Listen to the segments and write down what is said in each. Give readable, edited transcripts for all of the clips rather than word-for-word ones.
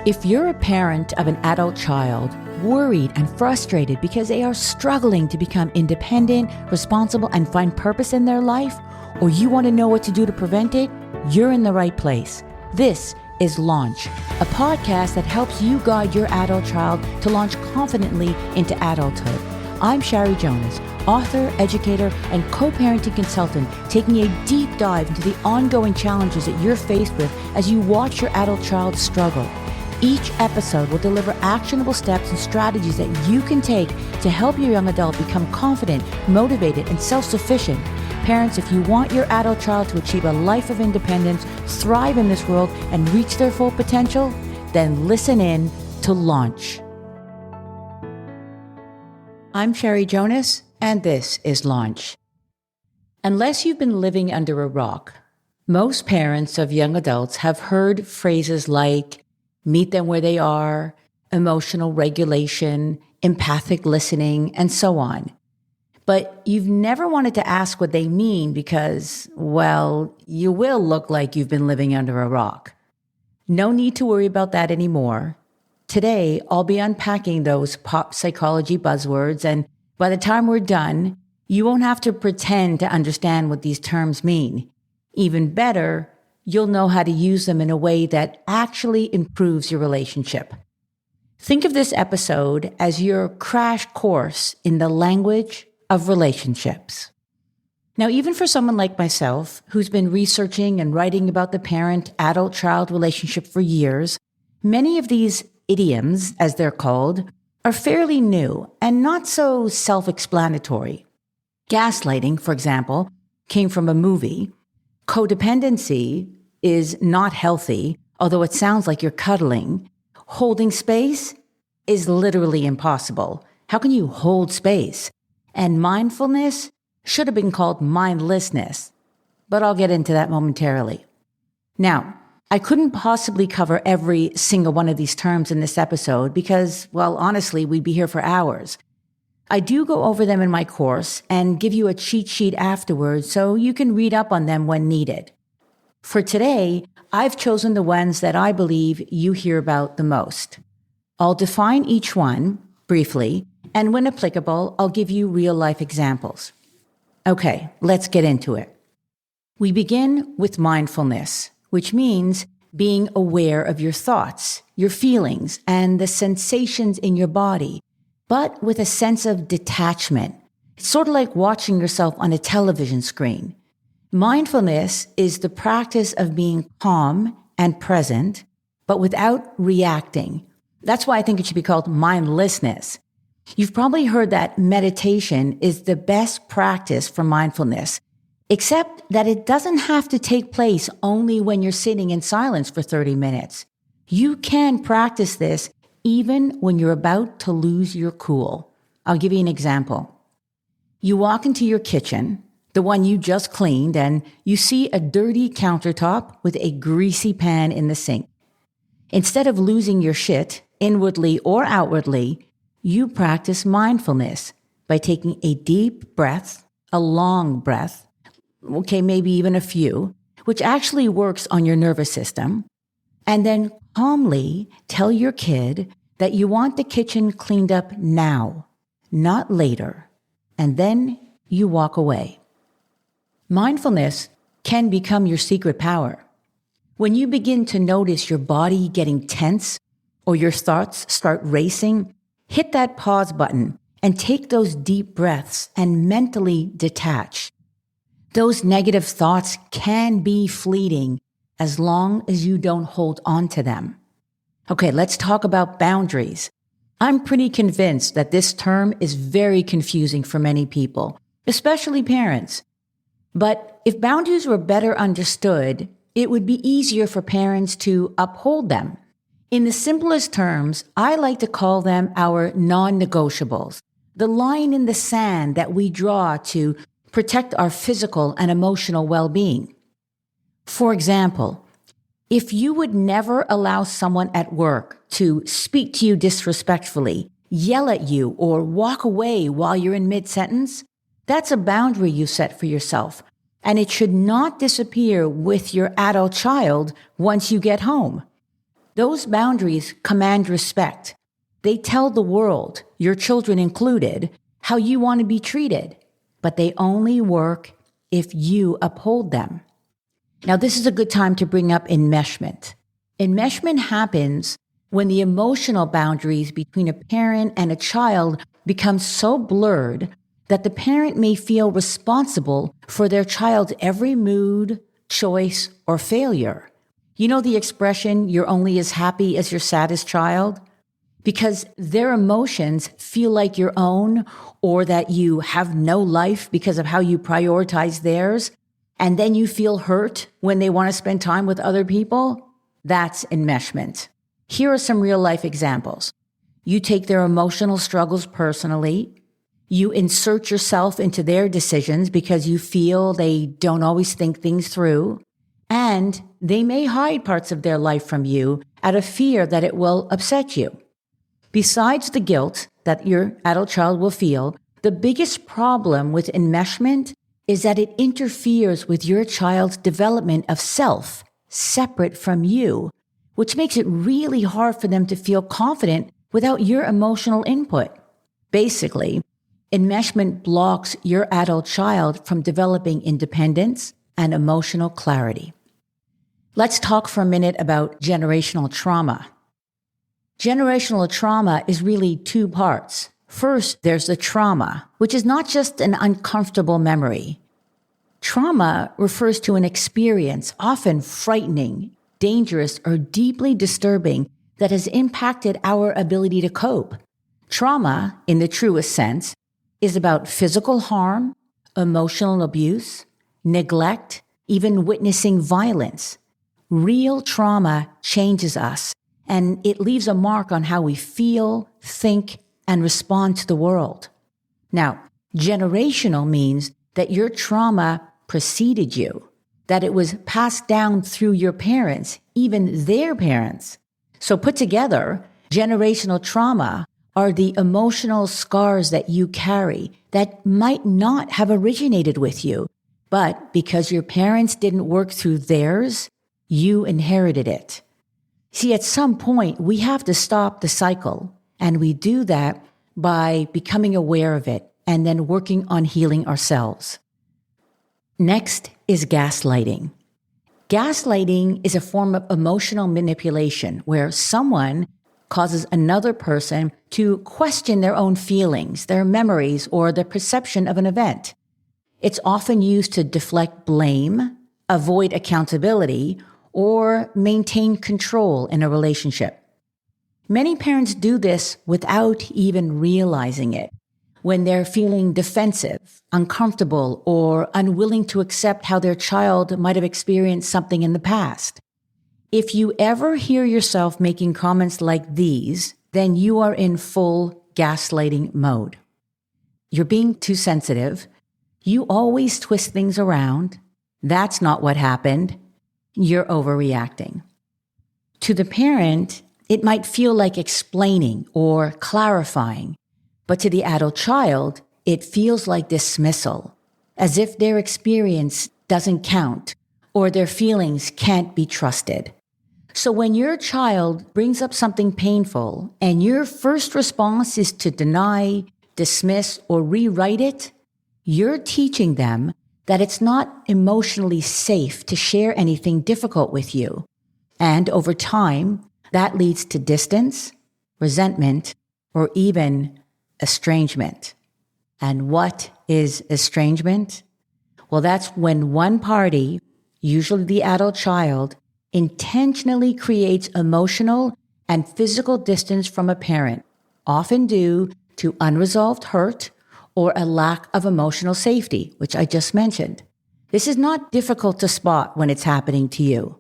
If you're a parent of an adult child, worried and frustrated because they are struggling to become independent, responsible, and find purpose in their life, or you want to know what to do to prevent it, you're in the right place. This is Launch, a podcast that helps you guide your adult child to launch confidently into adulthood. I'm Shari Jonas, author, educator, and co-parenting consultant, taking a deep dive into the ongoing challenges that you're faced with as you watch your adult child struggle. Each episode will deliver actionable steps and strategies that you can take to help your young adult become confident, motivated, and self-sufficient. Parents, if you want your adult child to achieve a life of independence, thrive in this world, and reach their full potential, then listen in to Launch. I'm Shari Jonas, and this is Launch. Unless you've been living under a rock, most parents of young adults have heard phrases like meet them where they are, emotional regulation, empathic listening, and so on. But you've never wanted to ask what they mean because, well, you will look like you've been living under a rock. No need to worry about that anymore. Today, I'll be unpacking those pop psychology buzzwords, and by the time we're done, you won't have to pretend to understand what these terms mean. Even better, you'll know how to use them in a way that actually improves your relationship. Think of this episode as your crash course in the language of relationships. Now, even for someone like myself, who's been researching and writing about the parent-adult-child relationship for years, many of these idioms, as they're called, are fairly new and not so self-explanatory. Gaslighting, for example, came from a movie. Codependency is not healthy, although it sounds like you're cuddling. Holding space is literally impossible. How can you hold space? And mindfulness should have been called mindlessness, but I'll get into that momentarily. Now, I couldn't possibly cover every single one of these terms in this episode because, well, honestly, we'd be here for hours. I do go over them in my course and give you a cheat sheet afterwards so you can read up on them when needed. For today, I've chosen the ones that I believe you hear about the most. I'll define each one briefly, and when applicable, I'll give you real-life examples. Okay, let's get into it. We begin with mindfulness, which means being aware of your thoughts, your feelings, and the sensations in your body, but with a sense of detachment. It's sort of like watching yourself on a television screen. Mindfulness is the practice of being calm and present, but without reacting. That's why I think it should be called mindlessness. You've probably heard that meditation is the best practice for mindfulness, except that it doesn't have to take place only when you're sitting in silence for 30 minutes. You can practice this even when you're about to lose your cool. I'll give you an example. You walk into your kitchen, the one you just cleaned, and you see a dirty countertop with a greasy pan in the sink. Instead of losing your shit, inwardly or outwardly, you practice mindfulness by taking a deep breath, a long breath, okay, maybe even a few, which actually works on your nervous system, and then calmly tell your kid that you want the kitchen cleaned up now, not later, and then you walk away. Mindfulness can become your secret power. When you begin to notice your body getting tense or your thoughts start racing, hit that pause button and take those deep breaths and mentally detach. Those negative thoughts can be fleeting as long as you don't hold on to them. Okay, let's talk about boundaries. I'm pretty convinced that this term is very confusing for many people, especially parents. But if boundaries were better understood, it would be easier for parents to uphold them. In the simplest terms, I like to call them our non-negotiables, the line in the sand that we draw to protect our physical and emotional well-being. For example, if you would never allow someone at work to speak to you disrespectfully, yell at you, or walk away while you're in mid-sentence, that's a boundary you set for yourself, and it should not disappear with your adult child once you get home. Those boundaries command respect. They tell the world, your children included, how you want to be treated, but they only work if you uphold them. Now, this is a good time to bring up enmeshment. Enmeshment happens when the emotional boundaries between a parent and a child become so blurred that the parent may feel responsible for their child's every mood, choice, or failure. You know the expression, you're only as happy as your saddest child? Because their emotions feel like your own, or that you have no life because of how you prioritize theirs, and then you feel hurt when they want to spend time with other people. That's enmeshment. Here are some real life examples. You take their emotional struggles personally. You insert yourself into their decisions because you feel they don't always think things through. And they may hide parts of their life from you out of fear that it will upset you. Besides the guilt that your adult child will feel, the biggest problem with enmeshment is that it interferes with your child's development of self, separate from you, which makes it really hard for them to feel confident without your emotional input. Basically, enmeshment blocks your adult child from developing independence and emotional clarity. Let's talk for a minute about generational trauma. Generational trauma is really two parts. First, there's the trauma, which is not just an uncomfortable memory. Trauma refers to an experience, often frightening, dangerous, or deeply disturbing, that has impacted our ability to cope. Trauma, in the truest sense, is about physical harm, emotional abuse, neglect, even witnessing violence. Real trauma changes us, and it leaves a mark on how we feel, think, and respond to the world. Now, generational means that your trauma preceded you, that it was passed down through your parents, even their parents. So put together, generational trauma are the emotional scars that you carry that might not have originated with you, but because your parents didn't work through theirs, you inherited it. See, at some point, we have to stop the cycle, and we do that by becoming aware of it and then working on healing ourselves. Next is gaslighting. Gaslighting is a form of emotional manipulation where someone causes another person to question their own feelings, their memories, or the perception of an event. It's often used to deflect blame, avoid accountability, or maintain control in a relationship. Many parents do this without even realizing it, when they're feeling defensive, uncomfortable, or unwilling to accept how their child might have experienced something in the past. If you ever hear yourself making comments like these, then you are in full gaslighting mode. You're being too sensitive. You always twist things around. That's not what happened. You're overreacting. To the parent, it might feel like explaining or clarifying, but to the adult child, it feels like dismissal, as if their experience doesn't count or their feelings can't be trusted. So when your child brings up something painful and your first response is to deny, dismiss, or rewrite it, you're teaching them that it's not emotionally safe to share anything difficult with you. And over time, that leads to distance, resentment, or even estrangement. And what is estrangement? Well, that's when one party, usually the adult child, intentionally creates emotional and physical distance from a parent, often due to unresolved hurt or a lack of emotional safety, which I just mentioned. This is not difficult to spot when it's happening to you.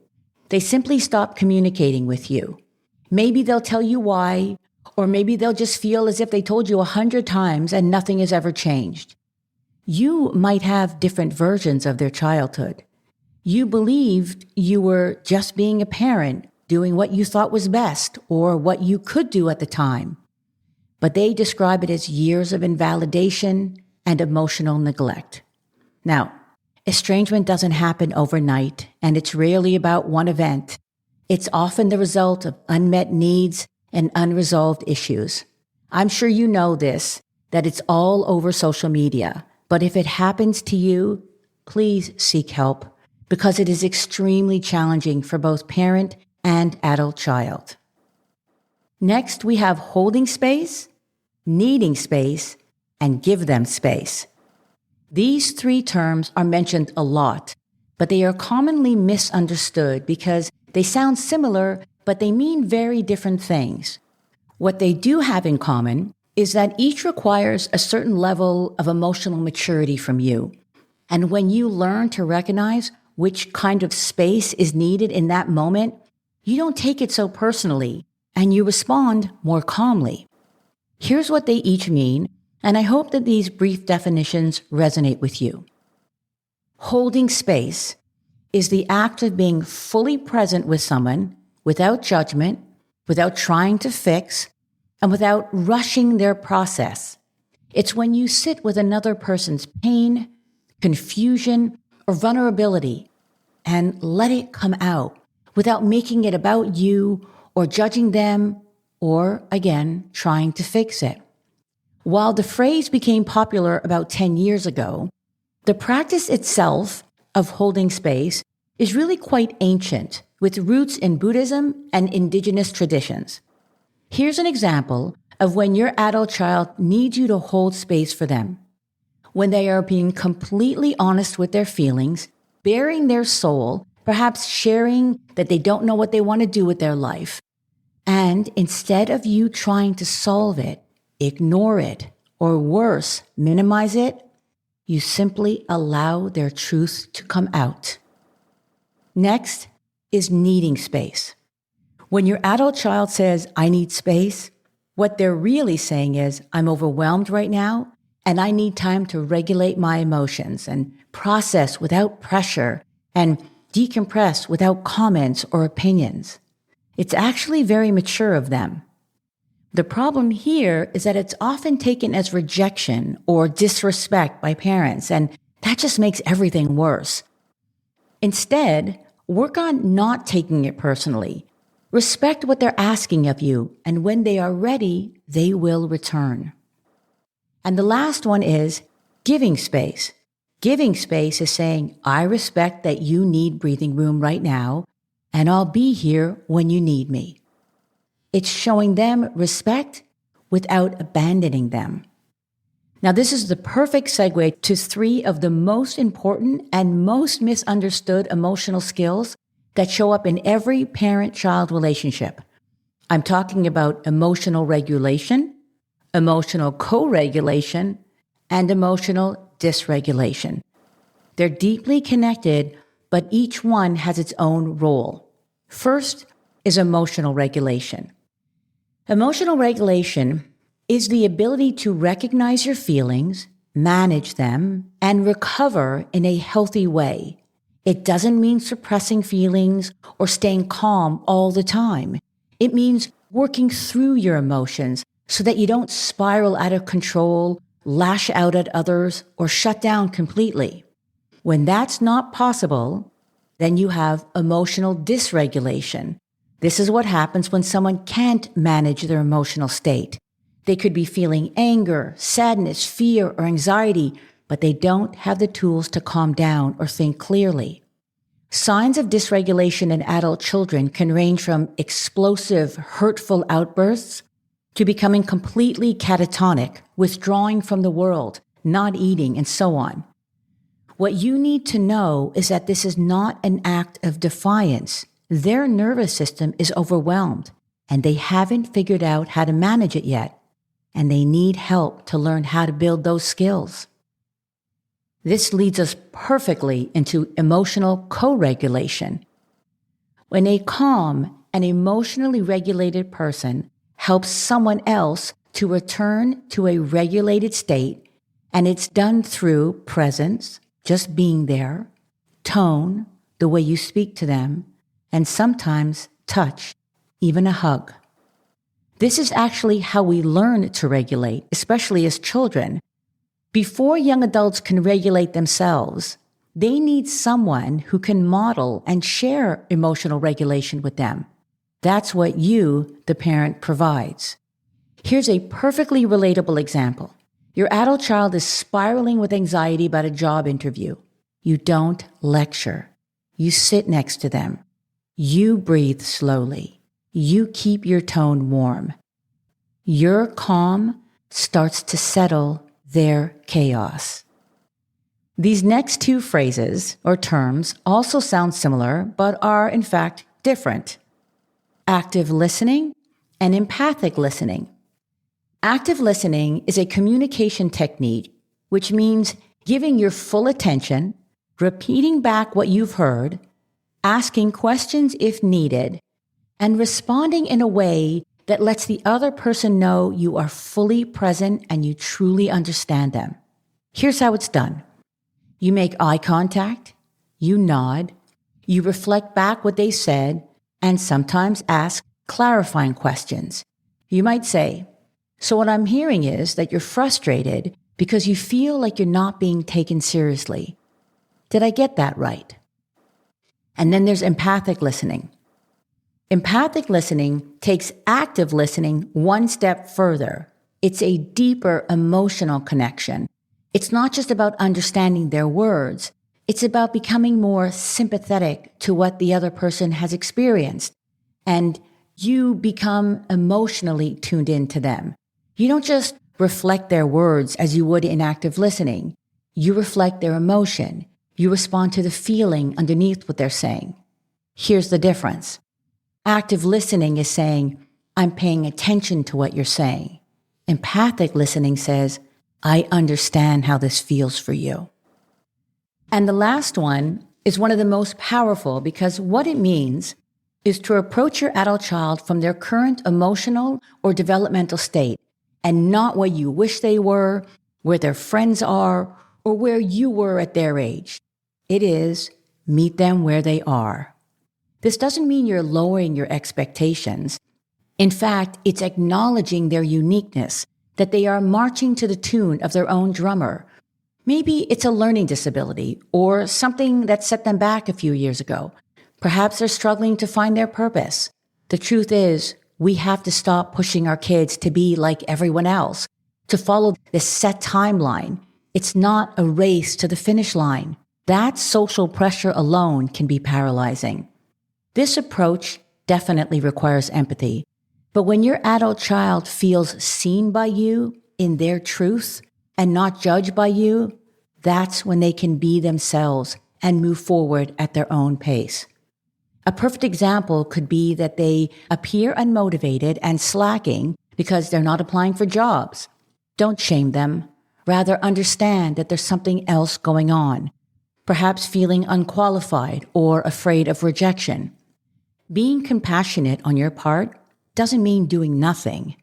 They simply stop communicating with you. Maybe they'll tell you why, or maybe they'll just feel as if they told you 100 times and nothing has ever changed. You might have different versions of their childhood. You believed you were just being a parent, doing what you thought was best or what you could do at the time. But they describe it as years of invalidation and emotional neglect. Now, estrangement doesn't happen overnight, and it's rarely about one event. It's often the result of unmet needs and unresolved issues. I'm sure you know this, that it's all over social media. But if it happens to you, please seek help because it is extremely challenging for both parent and adult child. Next, we have holding space, needing space, and give them space. These three terms are mentioned a lot, but they are commonly misunderstood because they sound similar, but they mean very different things. What they do have in common is that each requires a certain level of emotional maturity from you. And when you learn to recognize which kind of space is needed in that moment, you don't take it so personally and you respond more calmly. Here's what they each mean, and I hope that these brief definitions resonate with you. Holding space is the act of being fully present with someone without judgment, without trying to fix, and without rushing their process. It's when you sit with another person's pain, confusion, or vulnerability and let it come out without making it about you or judging them or, again, trying to fix it. While the phrase became popular about 10 years ago, the practice itself of holding space is really quite ancient, with roots in Buddhism and indigenous traditions. Here's an example of when your adult child needs you to hold space for them. When they are being completely honest with their feelings, bearing their soul, perhaps sharing that they don't know what they want to do with their life. And instead of you trying to solve it, ignore it, or worse, minimize it, you simply allow their truth to come out. Next is needing space. When your adult child says, I need space, what they're really saying is, I'm overwhelmed right now, and I need time to regulate my emotions and process without pressure and decompress without comments or opinions. It's actually very mature of them. The problem here is that it's often taken as rejection or disrespect by parents, and that just makes everything worse. Instead, work on not taking it personally. Respect what they're asking of you, and when they are ready, they will return. And the last one is giving space. Giving space is saying, I respect that you need breathing room right now, and I'll be here when you need me. It's showing them respect without abandoning them. Now, this is the perfect segue to three of the most important and most misunderstood emotional skills that show up in every parent-child relationship. I'm talking about emotional regulation, emotional co-regulation, and emotional dysregulation. They're deeply connected, but each one has its own role. First is emotional regulation. Emotional regulation is the ability to recognize your feelings, manage them, and recover in a healthy way. It doesn't mean suppressing feelings or staying calm all the time. It means working through your emotions so that you don't spiral out of control, lash out at others, or shut down completely. When that's not possible, then you have emotional dysregulation. This is what happens when someone can't manage their emotional state. They could be feeling anger, sadness, fear, or anxiety, but they don't have the tools to calm down or think clearly. Signs of dysregulation in adult children can range from explosive, hurtful outbursts to becoming completely catatonic, withdrawing from the world, not eating, and so on. What you need to know is that this is not an act of defiance. Their nervous system is overwhelmed, and they haven't figured out how to manage it yet. And they need help to learn how to build those skills. This leads us perfectly into emotional co-regulation. When a calm and emotionally regulated person helps someone else to return to a regulated state, and it's done through presence, just being there, tone, the way you speak to them, and sometimes touch, even a hug. This is actually how we learn to regulate, especially as children. Before young adults can regulate themselves, They need someone who can model and share emotional regulation with them. That's what you, the parent, provides. Here's a perfectly relatable example. Your adult child is spiraling with anxiety about a job interview. You don't lecture. You sit next to them. You breathe slowly. You keep your tone warm. Your calm starts to settle their chaos. These next two phrases or terms also sound similar, but are in fact different. Active listening and empathic listening. Active listening is a communication technique, which means giving your full attention, repeating back what you've heard, asking questions if needed, and responding in a way that lets the other person know you are fully present and you truly understand them. Here's how it's done. You make eye contact, you nod, you reflect back what they said, and sometimes ask clarifying questions. You might say, "So what I'm hearing is that you're frustrated because you feel like you're not being taken seriously. Did I get that right?" And then there's empathic listening. Empathic listening takes active listening one step further. It's a deeper emotional connection. It's not just about understanding their words. It's about becoming more sympathetic to what the other person has experienced. And you become emotionally tuned in to them. You don't just reflect their words as you would in active listening. You reflect their emotion. You respond to the feeling underneath what they're saying. Here's the difference. Active listening is saying, "I'm paying attention to what you're saying." Empathic listening says, "I understand how this feels for you." And the last one is one of the most powerful because what it means is to approach your adult child from their current emotional or developmental state and not where you wish they were, where their friends are, or where you were at their age. It is meet them where they are. This doesn't mean you're lowering your expectations. In fact, it's acknowledging their uniqueness, that they are marching to the tune of their own drummer. Maybe it's a learning disability or something that set them back a few years ago. Perhaps they're struggling to find their purpose. The truth is, we have to stop pushing our kids to be like everyone else, to follow this set timeline. It's not a race to the finish line. That social pressure alone can be paralyzing. This approach definitely requires empathy. But when your adult child feels seen by you in their truth and not judged by you, that's when they can be themselves and move forward at their own pace. A perfect example could be that they appear unmotivated and slacking because they're not applying for jobs. Don't shame them. Rather, understand that there's something else going on, perhaps feeling unqualified or afraid of rejection. Being compassionate on your part doesn't mean doing nothing.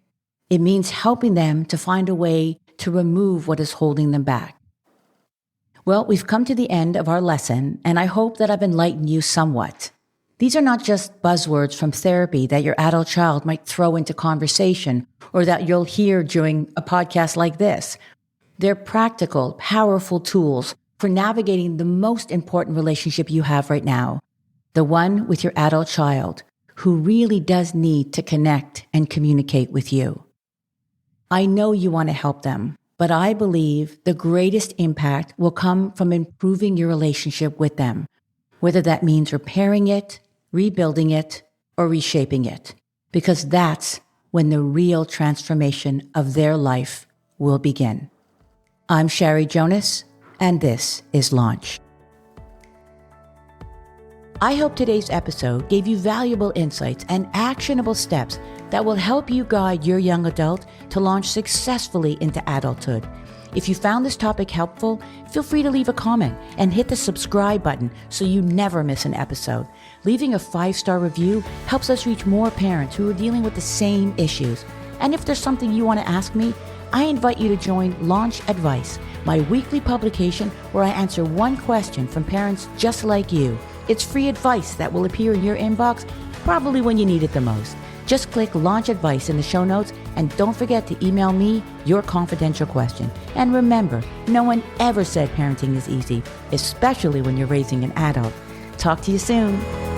It means helping them to find a way to remove what is holding them back. Well, we've come to the end of our lesson, and I hope that I've enlightened you somewhat. These are not just buzzwords from therapy that your adult child might throw into conversation or that you'll hear during a podcast like this. They're practical, powerful tools for navigating the most important relationship you have right now, the one with your adult child, who really does need to connect and communicate with you. I know you want to help them, but I believe the greatest impact will come from improving your relationship with them, whether that means repairing it, rebuilding it, or reshaping it, because that's when the real transformation of their life will begin. I'm Sherry Jonas, and this is Launch. I hope today's episode gave you valuable insights and actionable steps that will help you guide your young adult to launch successfully into adulthood. If you found this topic helpful, feel free to leave a comment and hit the subscribe button so you never miss an episode. Leaving a 5-star review helps us reach more parents who are dealing with the same issues. And if there's something you want to ask me, I invite you to join Launch Advice, my weekly publication where I answer one question from parents just like you. It's free advice that will appear in your inbox probably when you need it the most. Just click Launch Advice in the show notes and don't forget to email me your confidential question. And remember, no one ever said parenting is easy, especially when you're raising an adult. Talk to you soon.